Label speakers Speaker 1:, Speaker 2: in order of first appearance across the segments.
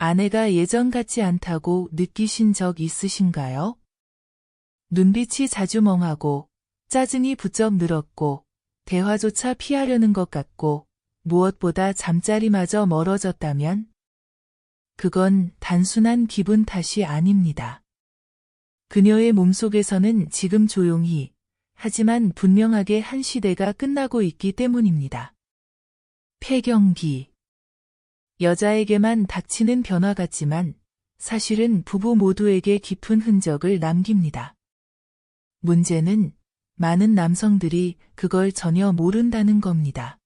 Speaker 1: 아내가 예전 같지 않다고 느끼신 적 있으신가요? 눈빛이 자주 멍하고 짜증이 부쩍 늘었고 대화조차 피하려는 것 같고 무엇보다 잠자리마저 멀어졌다면? 그건 단순한 기분 탓이 아닙니다. 그녀의 몸속에서는 지금 조용히 하지만 분명하게 한 시대가 끝나고 있기 때문입니다. 폐경기. 여자에게만 닥치는 변화 같지만 사실은 부부 모두에게 깊은 흔적을 남깁니다. 문제는 많은 남성들이 그걸 전혀 모른다는 겁니다.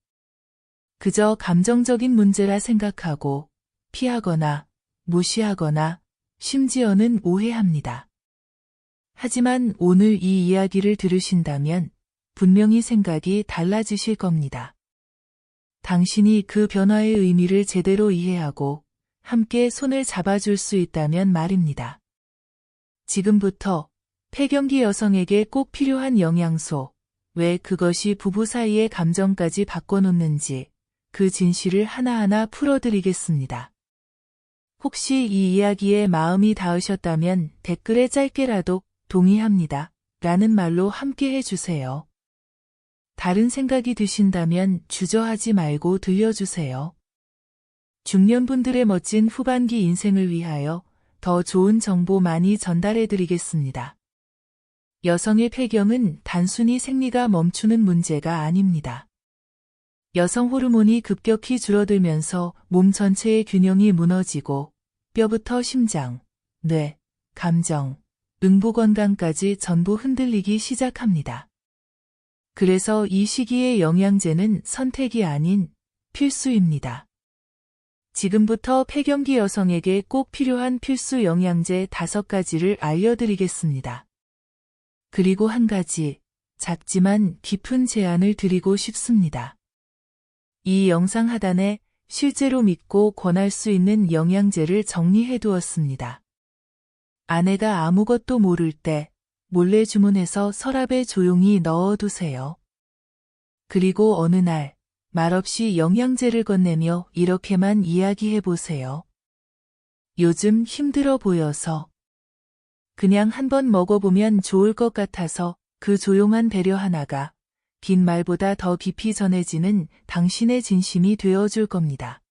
Speaker 1: 그저 감정적인 문제라 생각하고 피하거나 무시하거나 심지어는 오해합니다. 하지만 오늘 이 이야기를 들으신다면 분명히 생각이 달라지실 겁니다. 당신이 그 변화의 의미를 제대로 이해하고 함께 손을 잡아줄 수 있다면 말입니다. 지금부터 폐경기 여성에게 꼭 필요한 영양소, 왜 그것이 부부 사이의 감정까지 바꿔놓는지 그 진실을 하나하나 풀어드리겠습니다. 혹시 이 이야기에 마음이 닿으셨다면 댓글에 짧게라도 동의합니다 라는 말로 함께 해주세요. 다른 생각이 드신다면 주저하지 말고 들려주세요. 중년분들의 멋진 후반기 인생을 위하여 더 좋은 정보 많이 전달해드리겠습니다. 여성의 폐경은 단순히 생리가 멈추는 문제가 아닙니다. 여성 호르몬이 급격히 줄어들면서 몸 전체의 균형이 무너지고 뼈부터 심장, 뇌, 감정, 응부 건강까지 전부 흔들리기 시작합니다. 그래서 이 시기의 영양제는 선택이 아닌 필수입니다. 지금부터 폐경기 여성에게 꼭 필요한 필수 영양제 5가지를 알려드리겠습니다. 그리고 한 가지, 작지만 깊은 제안을 드리고 싶습니다. 이 영상 하단에 실제로 믿고 권할 수 있는 영양제를 정리해 두었습니다. 아내가 아무것도 모를 때 몰래 주문해서 서랍에 조용히 넣어두세요. 그리고 어느 날 말없이 영양제를 건네며 이렇게만 이야기해보세요. 요즘 힘들어 보여서. 그냥 한번 먹어보면 좋을 것 같아서. 그 조용한 배려 하나가 긴 말보다 더 깊이 전해지는 당신의 진심이 되어줄 겁니다.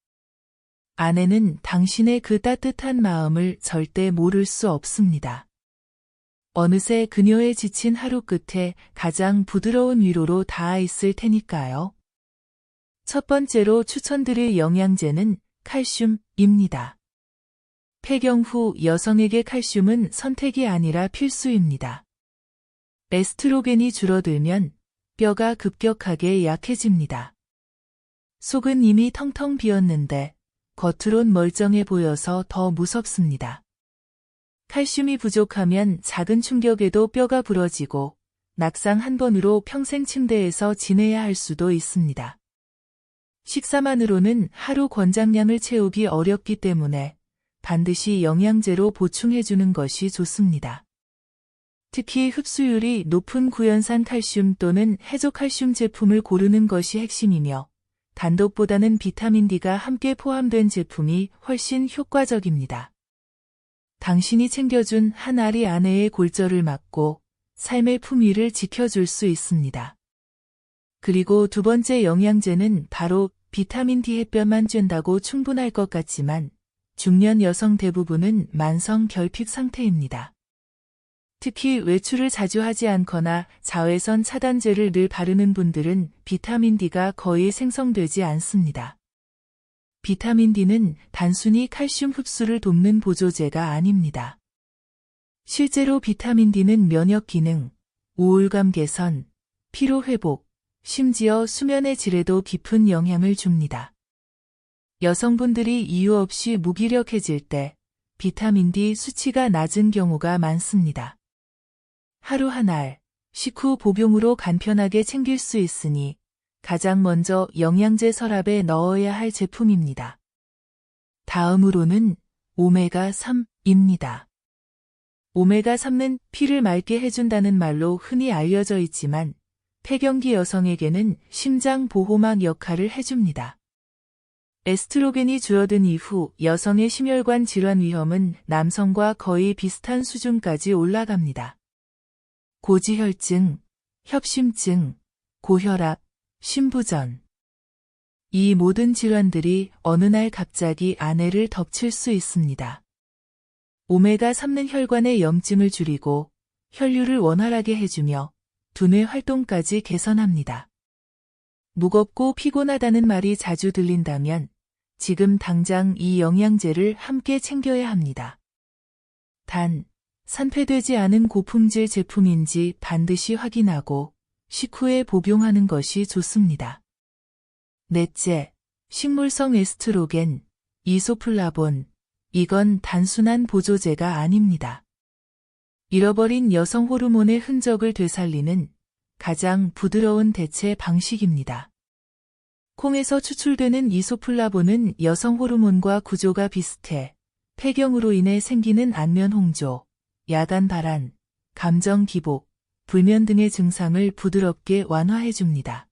Speaker 1: 아내는 당신의 그 따뜻한 마음을 절대 모를 수 없습니다. 어느새 그녀의 지친 하루 끝에 가장 부드러운 위로로 닿아 있을 테니까요. 첫 번째로 추천드릴 영양제는 칼슘입니다. 폐경 후 여성에게 칼슘은 선택이 아니라 필수입니다. 에스트로겐이 줄어들면 뼈가 급격하게 약해집니다. 속은 이미 텅텅 비었는데 겉으론 멀쩡해 보여서 더 무섭습니다. 칼슘이 부족하면 작은 충격에도 뼈가 부러지고 낙상 한 번으로 평생 침대에서 지내야 할 수도 있습니다. 식사만으로는 하루 권장량을 채우기 어렵기 때문에 반드시 영양제로 보충해주는 것이 좋습니다. 특히 흡수율이 높은 구연산 칼슘 또는 해조칼슘 제품을 고르는 것이 핵심이며 단독보다는 비타민 D가 함께 포함된 제품이 훨씬 효과적입니다. 당신이 챙겨준 한 알이 아내의 골절을 막고 삶의 품위를 지켜줄 수 있습니다. 그리고 두 번째 영양제는 바로 비타민 D. 햇볕만 쬐다고 충분할 것 같지만 중년 여성 대부분은 만성 결핍 상태입니다. 특히 외출을 자주 하지 않거나 자외선 차단제를 늘 바르는 분들은 비타민 D가 거의 생성되지 않습니다. 비타민 D는 단순히 칼슘 흡수를 돕는 보조제가 아닙니다. 실제로 비타민 D는 면역 기능, 우울감 개선, 피로 회복, 심지어 수면의 질에도 깊은 영향을 줍니다. 여성분들이 이유 없이 무기력해질 때 비타민 D 수치가 낮은 경우가 많습니다. 하루 한 알, 식후 복용으로 간편하게 챙길 수 있으니 가장 먼저 영양제 서랍에 넣어야 할 제품입니다. 다음으로는 오메가3입니다. 오메가3는 피를 맑게 해준다는 말로 흔히 알려져 있지만 폐경기 여성에게는 심장 보호막 역할을 해줍니다. 에스트로겐이 줄어든 이후 여성의 심혈관 질환 위험은 남성과 거의 비슷한 수준까지 올라갑니다. 고지혈증, 협심증, 고혈압, 심부전. 이 모든 질환들이 어느 날 갑자기 아내를 덮칠 수 있습니다. 오메가3는 혈관의 염증을 줄이고 혈류를 원활하게 해주며 두뇌 활동까지 개선합니다. 무겁고 피곤하다는 말이 자주 들린다면 지금 당장 이 영양제를 함께 챙겨야 합니다. 단, 산패되지 않은 고품질 제품인지 반드시 확인하고 식후에 복용하는 것이 좋습니다. 넷째, 식물성 에스트로겐, 이소플라본. 이건 단순한 보조제가 아닙니다. 잃어버린 여성 호르몬의 흔적을 되살리는 가장 부드러운 대체 방식입니다. 콩에서 추출되는 이소플라본은 여성 호르몬과 구조가 비슷해 폐경으로 인해 생기는 안면 홍조, 야간 발한, 감정 기복, 불면 등의 증상을 부드럽게 완화해줍니다.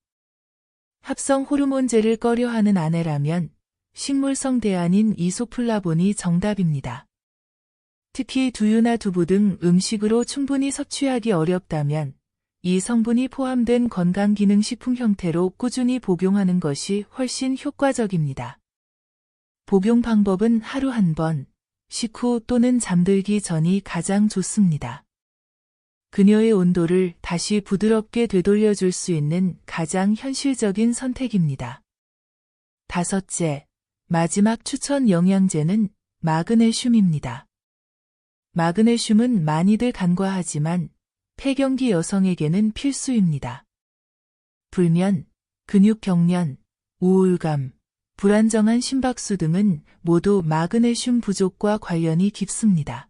Speaker 1: 합성 호르몬제를 꺼려하는 아내라면 식물성 대안인 이소플라본이 정답입니다. 특히 두유나 두부 등 음식으로 충분히 섭취하기 어렵다면 이 성분이 포함된 건강기능식품 형태로 꾸준히 복용하는 것이 훨씬 효과적입니다. 복용 방법은 하루 한 번, 식후 또는 잠들기 전이 가장 좋습니다. 그녀의 온도를 다시 부드럽게 되돌려줄 수 있는 가장 현실적인 선택입니다. 다섯째, 마지막 추천 영양제는 마그네슘입니다. 마그네슘은 많이들 간과하지만 폐경기 여성에게는 필수입니다. 불면, 근육 경련, 우울감, 불안정한 심박수 등은 모두 마그네슘 부족과 관련이 깊습니다.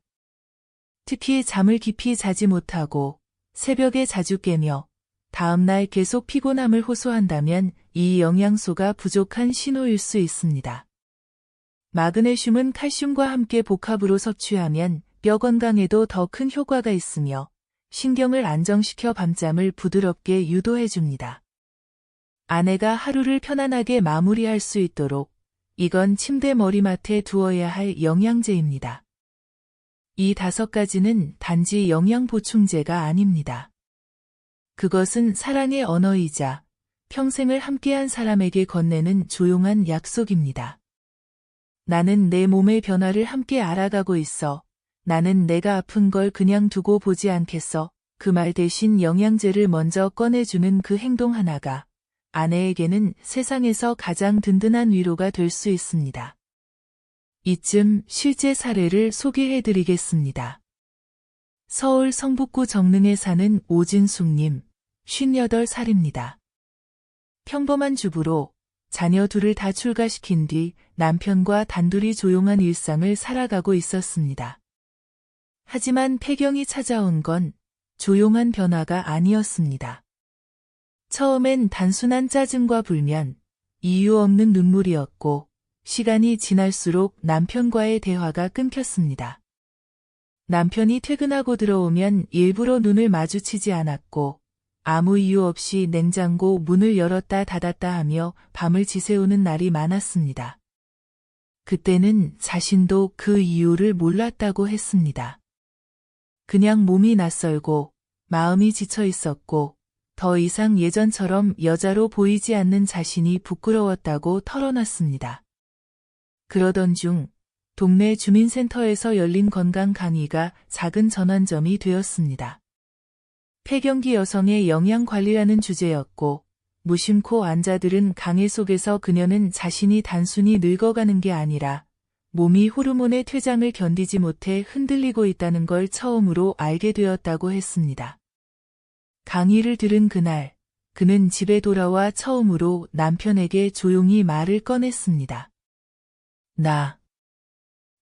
Speaker 1: 특히 잠을 깊이 자지 못하고 새벽에 자주 깨며 다음날 계속 피곤함을 호소한다면 이 영양소가 부족한 신호일 수 있습니다. 마그네슘은 칼슘과 함께 복합으로 섭취하면 뼈 건강에도 더 큰 효과가 있으며 신경을 안정시켜 밤잠을 부드럽게 유도해줍니다. 아내가 하루를 편안하게 마무리할 수 있도록 이건 침대 머리맡에 두어야 할 영양제입니다. 이 5가지는 단지 영양 보충제가 아닙니다. 그것은 사랑의 언어이자 평생을 함께한 사람에게 건네는 조용한 약속입니다. 나는 내 몸의 변화를 함께 알아가고 있어. 나는 내가 아픈 걸 그냥 두고 보지 않겠어. 그 말 대신 영양제를 먼저 꺼내주는 그 행동 하나가 아내에게는 세상에서 가장 든든한 위로가 될 수 있습니다. 이쯤 실제 사례를 소개해드리겠습니다. 서울 성북구 정릉에 사는 오진숙님, 58살입니다. 평범한 주부로 자녀 둘을 다 출가시킨 뒤 남편과 단둘이 조용한 일상을 살아가고 있었습니다. 하지만 폐경이 찾아온 건 조용한 변화가 아니었습니다. 처음엔 단순한 짜증과 불면, 이유 없는 눈물이었고 시간이 지날수록 남편과의 대화가 끊겼습니다. 남편이 퇴근하고 들어오면 일부러 눈을 마주치지 않았고 아무 이유 없이 냉장고 문을 열었다 닫았다 하며 밤을 지새우는 날이 많았습니다. 그때는 자신도 그 이유를 몰랐다고 했습니다. 그냥 몸이 낯설고 마음이 지쳐 있었고 더 이상 예전처럼 여자로 보이지 않는 자신이 부끄러웠다고 털어놨습니다. 그러던 중 동네 주민센터에서 열린 건강 강의가 작은 전환점이 되었습니다. 폐경기 여성의 영양관리라는 주제였고 무심코 앉아들은 강의 속에서 그녀는 자신이 단순히 늙어가는 게 아니라 몸이 호르몬의 퇴장을 견디지 못해 흔들리고 있다는 걸 처음으로 알게 되었다고 했습니다. 강의를 들은 그날, 그는 집에 돌아와 처음으로 남편에게 조용히 말을 꺼냈습니다. 나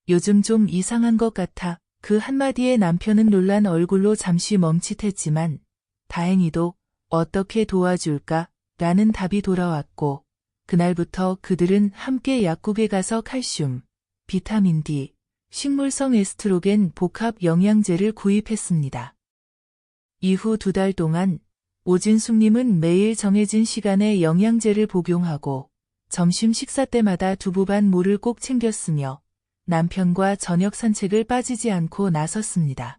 Speaker 1: 요즘 좀 이상한 것 같아. 그 한마디에 남편은 놀란 얼굴로 잠시 멈칫했지만 다행히도 어떻게 도와줄까? 라는 답이 돌아왔고 그날부터 그들은 함께 약국에 가서 칼슘, 비타민 D, 식물성 에스트로겐 복합 영양제를 구입했습니다. 이후 2달 동안 오진숙님은 매일 정해진 시간에 영양제를 복용하고 점심 식사 때마다 두부 반 모를 꼭 챙겼으며 남편과 저녁 산책을 빠지지 않고 나섰습니다.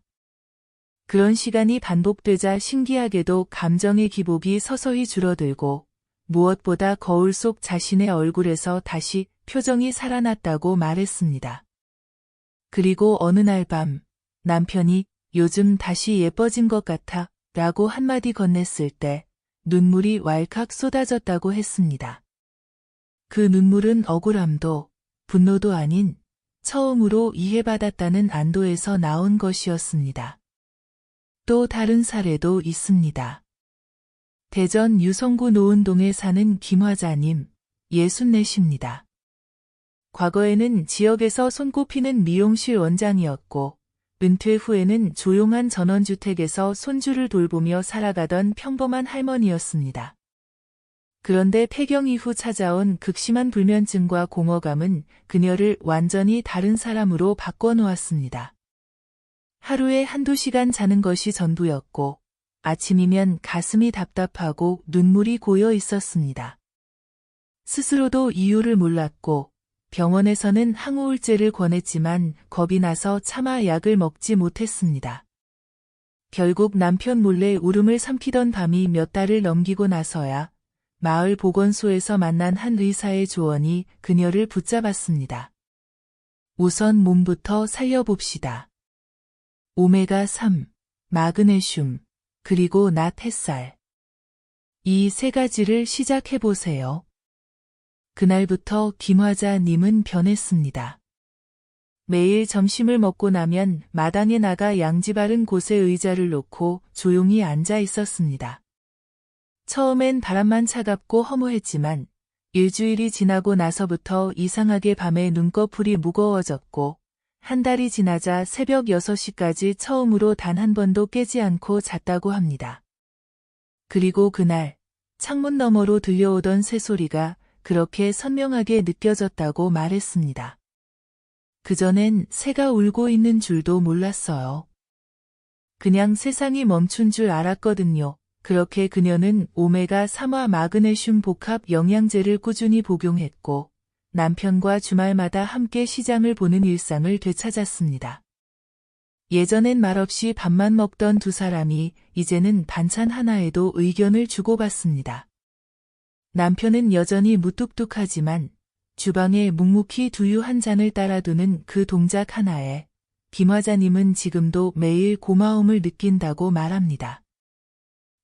Speaker 1: 그런 시간이 반복되자 신기하게도 감정의 기복이 서서히 줄어들고 무엇보다 거울 속 자신의 얼굴에서 다시 표정이 살아났다고 말했습니다. 그리고 어느 날 밤 남편이 요즘 다시 예뻐진 것 같아 라고 한마디 건넸을 때 눈물이 왈칵 쏟아졌다고 했습니다. 그 눈물은 억울함도 분노도 아닌 처음으로 이해받았다는 안도에서 나온 것이었습니다. 또 다른 사례도 있습니다. 대전 유성구 노은동에 사는 김화자님, 64입니다. 과거에는 지역에서 손꼽히는 미용실 원장이었고 은퇴 후에는 조용한 전원주택에서 손주를 돌보며 살아가던 평범한 할머니였습니다. 그런데 폐경 이후 찾아온 극심한 불면증과 공허감은 그녀를 완전히 다른 사람으로 바꿔놓았습니다. 하루에 한두 시간 자는 것이 전부였고 아침이면 가슴이 답답하고 눈물이 고여 있었습니다. 스스로도 이유를 몰랐고 병원에서는 항우울제를 권했지만 겁이 나서 차마 약을 먹지 못했습니다. 결국 남편 몰래 울음을 삼키던 밤이 몇 달을 넘기고 나서야 마을 보건소에서 만난 한 의사의 조언이 그녀를 붙잡았습니다. 우선 몸부터 살려봅시다. 오메가3, 마그네슘, 그리고 낮 햇살. 이 세 가지를 시작해보세요. 그날부터 김화자님은 변했습니다. 매일 점심을 먹고 나면 마당에 나가 양지 바른 곳에 의자를 놓고 조용히 앉아 있었습니다. 처음엔 바람만 차갑고 허무했지만 일주일이 지나고 나서부터 이상하게 밤에 눈꺼풀이 무거워졌고 한 달이 지나자 새벽 6시까지 처음으로 단 한 번도 깨지 않고 잤다고 합니다. 그리고 그날 창문 너머로 들려오던 새소리가 그렇게 선명하게 느껴졌다고 말했습니다. 그전엔 새가 울고 있는 줄도 몰랐어요. 그냥 세상이 멈춘 줄 알았거든요. 그렇게 그녀는 오메가3와 마그네슘 복합 영양제를 꾸준히 복용했고 남편과 주말마다 함께 시장을 보는 일상을 되찾았습니다. 예전엔 말없이 밥만 먹던 두 사람이 이제는 반찬 하나에도 의견을 주고받습니다. 남편은 여전히 무뚝뚝하지만 주방에 묵묵히 두유 한 잔을 따라두는 그 동작 하나에 김화자님은 지금도 매일 고마움을 느낀다고 말합니다.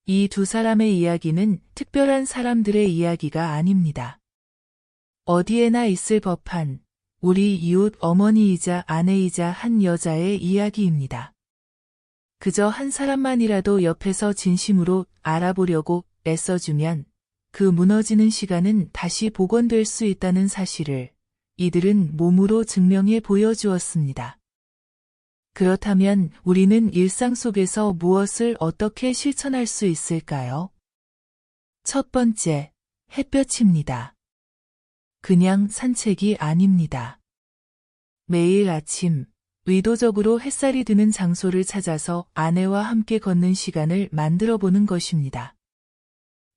Speaker 1: 이 두 사람의 이야기는 특별한 사람들의 이야기가 아닙니다. 어디에나 있을 법한 우리 이웃 어머니이자 아내이자 한 여자의 이야기입니다. 그저 한 사람만이라도 옆에서 진심으로 알아보려고 애써주면 그 무너지는 시간은 다시 복원될 수 있다는 사실을 이들은 몸으로 증명해 보여주었습니다. 그렇다면 우리는 일상 속에서 무엇을 어떻게 실천할 수 있을까요? 첫 번째, 햇볕입니다. 그냥 산책이 아닙니다. 매일 아침 의도적으로 햇살이 드는 장소를 찾아서 아내와 함께 걷는 시간을 만들어 보는 것입니다.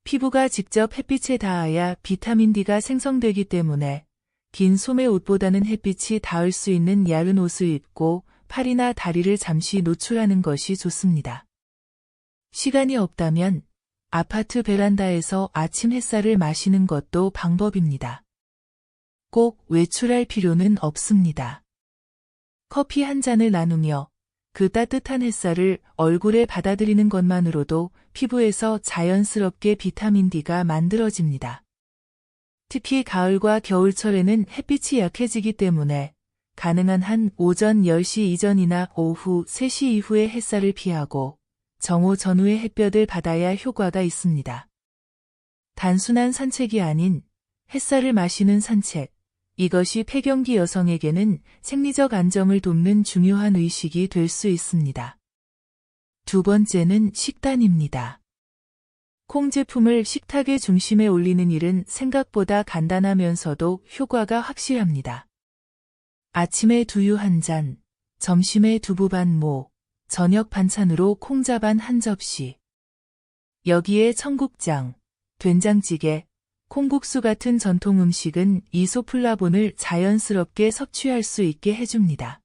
Speaker 1: 피부가 직접 햇빛에 닿아야 비타민 D가 생성되기 때문에 긴 소매 옷보다는 햇빛이 닿을 수 있는 얇은 옷을 입고 팔이나 다리를 잠시 노출하는 것이 좋습니다. 시간이 없다면 아파트 베란다에서 아침 햇살을 마시는 것도 방법입니다. 꼭 외출할 필요는 없습니다. 커피 한 잔을 나누며 그 따뜻한 햇살을 얼굴에 받아들이는 것만으로도 피부에서 자연스럽게 비타민 D가 만들어집니다. 특히 가을과 겨울철에는 햇빛이 약해지기 때문에 가능한 한 오전 10시 이전이나 오후 3시 이후의 햇살을 피하고 정오 전후의 햇볕을 받아야 효과가 있습니다. 단순한 산책이 아닌 햇살을 마시는 산책, 이것이 폐경기 여성에게는 생리적 안정을 돕는 중요한 의식이 될 수 있습니다. 두 번째는 식단입니다. 콩 제품을 식탁의 중심에 올리는 일은 생각보다 간단하면서도 효과가 확실합니다. 아침에 두유 한 잔, 점심에 두부 반 모, 저녁 반찬으로 콩자반 한 접시. 여기에 청국장, 된장찌개, 콩국수 같은 전통 음식은 이소플라본을 자연스럽게 섭취할 수 있게 해줍니다.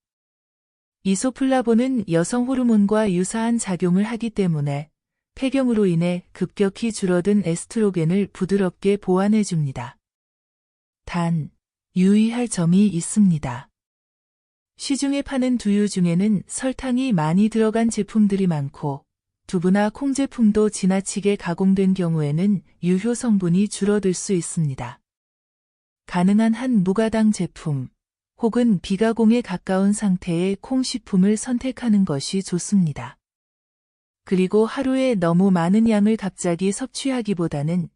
Speaker 1: 이소플라본은 여성 호르몬과 유사한 작용을 하기 때문에 폐경으로 인해 급격히 줄어든 에스트로겐을 부드럽게 보완해줍니다. 단, 유의할 점이 있습니다. 시중에 파는 두유 중에는 설탕이 많이 들어간 제품들이 많고 두부나 콩 제품도 지나치게 가공된 경우에는 유효 성분이 줄어들 수 있습니다. 가능한 한 무가당 제품 혹은 비가공에 가까운 상태의 콩식품을 선택하는 것이 좋습니다. 그리고 하루에 너무 많은 양을 갑자기 섭취하기보다는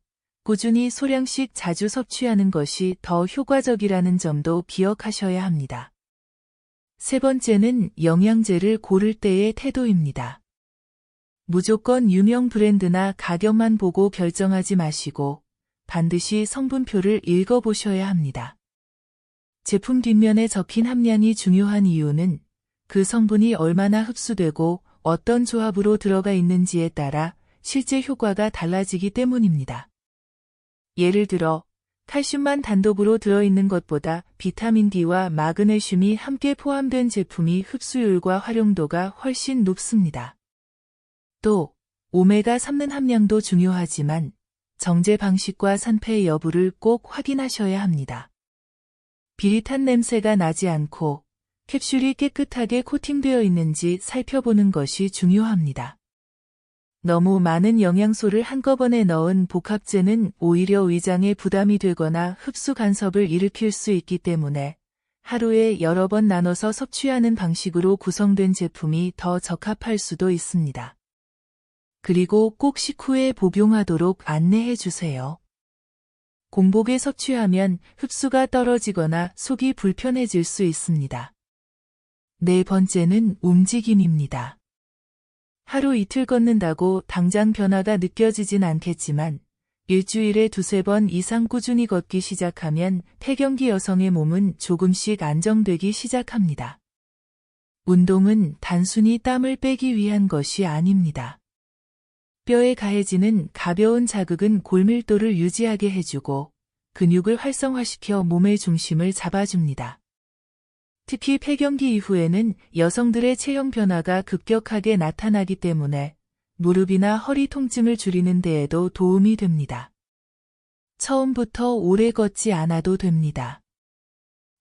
Speaker 1: 꾸준히 소량씩 자주 섭취하는 것이 더 효과적이라는 점도 기억하셔야 합니다. 세 번째는 영양제를 고를 때의 태도입니다. 무조건 유명 브랜드나 가격만 보고 결정하지 마시고 반드시 성분표를 읽어보셔야 합니다. 제품 뒷면에 적힌 함량이 중요한 이유는 그 성분이 얼마나 흡수되고 어떤 조합으로 들어가 있는지에 따라 실제 효과가 달라지기 때문입니다. 예를 들어 칼슘만 단독으로 들어있는 것보다 비타민 D와 마그네슘이 함께 포함된 제품이 흡수율과 활용도가 훨씬 높습니다. 또 오메가3는 함량도 중요하지만 정제 방식과 산패 여부를 꼭 확인하셔야 합니다. 비릿한 냄새가 나지 않고 캡슐이 깨끗하게 코팅되어 있는지 살펴보는 것이 중요합니다. 너무 많은 영양소를 한꺼번에 넣은 복합제는 오히려 위장에 부담이 되거나 흡수 간섭을 일으킬 수 있기 때문에 하루에 여러 번 나눠서 섭취하는 방식으로 구성된 제품이 더 적합할 수도 있습니다. 그리고 꼭 식후에 복용하도록 안내해 주세요. 공복에 섭취하면 흡수가 떨어지거나 속이 불편해질 수 있습니다. 네 번째는 움직임입니다. 하루 이틀 걷는다고 당장 변화가 느껴지진 않겠지만 일주일에 두세 번 이상 꾸준히 걷기 시작하면 폐경기 여성의 몸은 조금씩 안정되기 시작합니다. 운동은 단순히 땀을 빼기 위한 것이 아닙니다. 뼈에 가해지는 가벼운 자극은 골밀도를 유지하게 해주고 근육을 활성화시켜 몸의 중심을 잡아줍니다. 특히 폐경기 이후에는 여성들의 체형 변화가 급격하게 나타나기 때문에 무릎이나 허리 통증을 줄이는 데에도 도움이 됩니다. 처음부터 오래 걷지 않아도 됩니다.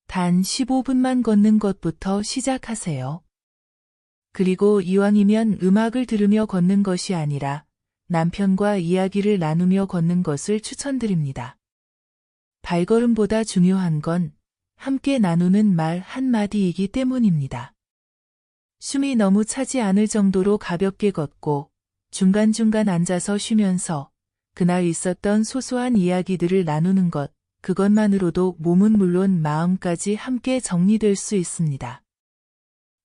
Speaker 1: 단 15분만 걷는 것부터 시작하세요. 그리고 이왕이면 음악을 들으며 걷는 것이 아니라 남편과 이야기를 나누며 걷는 것을 추천드립니다. 발걸음보다 중요한 건 함께 나누는 말 한마디이기 때문입니다. 숨이 너무 차지 않을 정도로 가볍게 걷고 중간중간 앉아서 쉬면서 그날 있었던 소소한 이야기들을 나누는 것, 그것만으로도 몸은 물론 마음까지 함께 정리될 수 있습니다.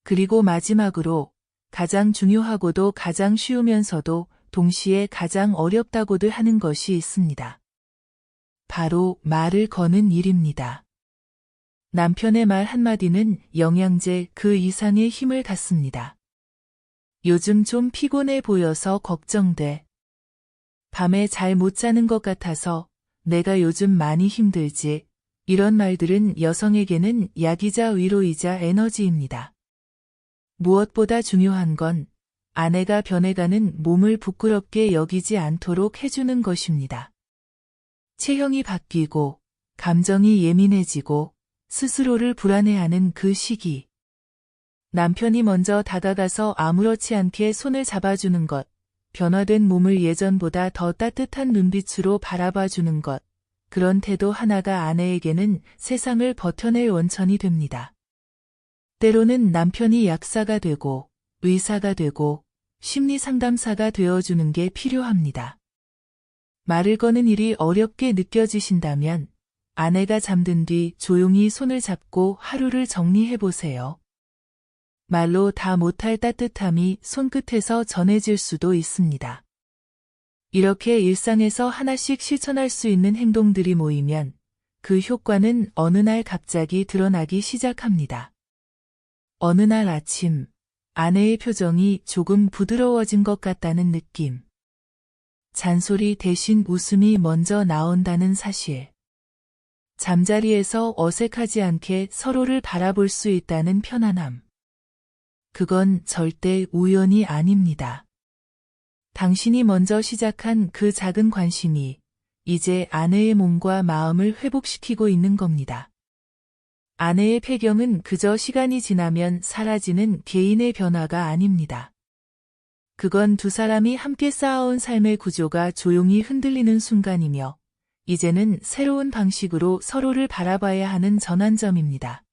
Speaker 1: 그리고 마지막으로 가장 중요하고도 가장 쉬우면서도 동시에 가장 어렵다고들 하는 것이 있습니다. 바로 말을 거는 일입니다. 남편의 말 한마디는 영양제 그 이상의 힘을 갖습니다. 요즘 좀 피곤해 보여서 걱정돼. 밤에 잘 못 자는 것 같아서 내가 요즘 많이 힘들지. 이런 말들은 여성에게는 약이자 위로이자 에너지입니다. 무엇보다 중요한 건 아내가 변해가는 몸을 부끄럽게 여기지 않도록 해주는 것입니다. 체형이 바뀌고 감정이 예민해지고 스스로를 불안해하는 그 시기. 남편이 먼저 다가가서 아무렇지 않게 손을 잡아주는 것, 변화된 몸을 예전보다 더 따뜻한 눈빛으로 바라봐주는 것, 그런 태도 하나가 아내에게는 세상을 버텨낼 원천이 됩니다. 때로는 남편이 약사가 되고 의사가 되고 심리상담사가 되어주는 게 필요합니다. 말을 거는 일이 어렵게 느껴지신다면 아내가 잠든 뒤 조용히 손을 잡고 하루를 정리해보세요. 말로 다 못할 따뜻함이 손끝에서 전해질 수도 있습니다. 이렇게 일상에서 하나씩 실천할 수 있는 행동들이 모이면 그 효과는 어느 날 갑자기 드러나기 시작합니다. 어느 날 아침, 아내의 표정이 조금 부드러워진 것 같다는 느낌. 잔소리 대신 웃음이 먼저 나온다는 사실. 잠자리에서 어색하지 않게 서로를 바라볼 수 있다는 편안함. 그건 절대 우연이 아닙니다. 당신이 먼저 시작한 그 작은 관심이 이제 아내의 몸과 마음을 회복시키고 있는 겁니다. 아내의 폐경은 그저 시간이 지나면 사라지는 개인의 변화가 아닙니다. 그건 두 사람이 함께 쌓아온 삶의 구조가 조용히 흔들리는 순간이며 이제는 새로운 방식으로 서로를 바라봐야 하는 전환점입니다.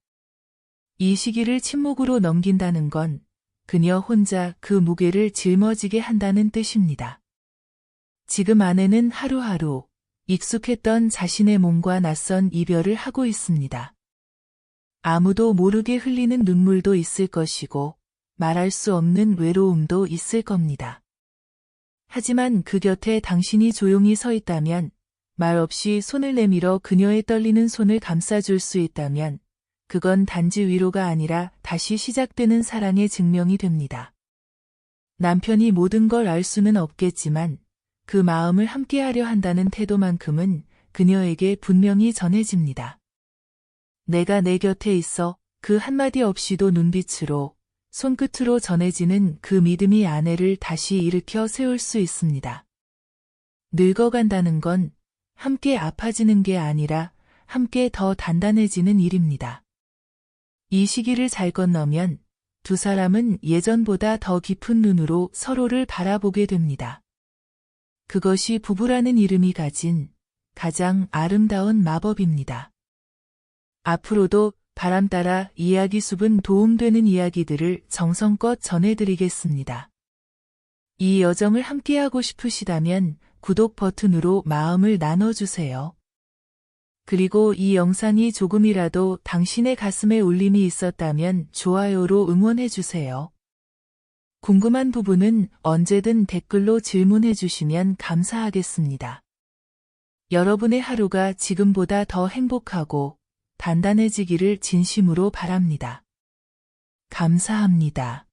Speaker 1: 이 시기를 침묵으로 넘긴다는 건 그녀 혼자 그 무게를 짊어지게 한다는 뜻입니다. 지금 아내는 하루하루 익숙했던 자신의 몸과 낯선 이별을 하고 있습니다. 아무도 모르게 흘리는 눈물도 있을 것이고 말할 수 없는 외로움도 있을 겁니다. 하지만 그 곁에 당신이 조용히 서 있다면, 말 없이 손을 내밀어 그녀의 떨리는 손을 감싸줄 수 있다면 그건 단지 위로가 아니라 다시 시작되는 사랑의 증명이 됩니다. 남편이 모든 걸 알 수는 없겠지만 그 마음을 함께하려 한다는 태도만큼은 그녀에게 분명히 전해집니다. 내가 내 곁에 있어 그 한마디 없이도 눈빛으로 손끝으로 전해지는 그 믿음이 아내를 다시 일으켜 세울 수 있습니다. 늙어간다는 건 함께 아파지는 게 아니라 함께 더 단단해지는 일입니다. 이 시기를 잘 건너면 두 사람은 예전보다 더 깊은 눈으로 서로를 바라보게 됩니다. 그것이 부부라는 이름이 가진 가장 아름다운 마법입니다. 앞으로도 바람 따라 이야기 숲은 도움되는 이야기들을 정성껏 전해드리겠습니다. 이 여정을 함께하고 싶으시다면 구독 버튼으로 마음을 나눠주세요. 그리고 이 영상이 조금이라도 당신의 가슴에 울림이 있었다면 좋아요로 응원해주세요. 궁금한 부분은 언제든 댓글로 질문해주시면 감사하겠습니다. 여러분의 하루가 지금보다 더 행복하고 단단해지기를 진심으로 바랍니다. 감사합니다.